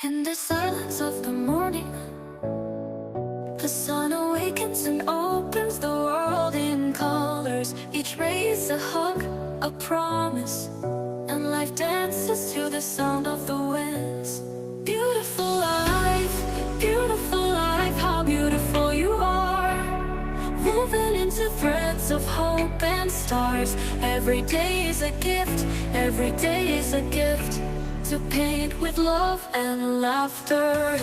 In the silence of the morning, the sun awakens and opens the world in colors. Each ray is a hug, a promise, and life dances to the sound of the winds. Beautiful life, how beautiful you are. Woven into threads of hope and stars. Every day is a gift, every day is a gift, to paint with love and laughter.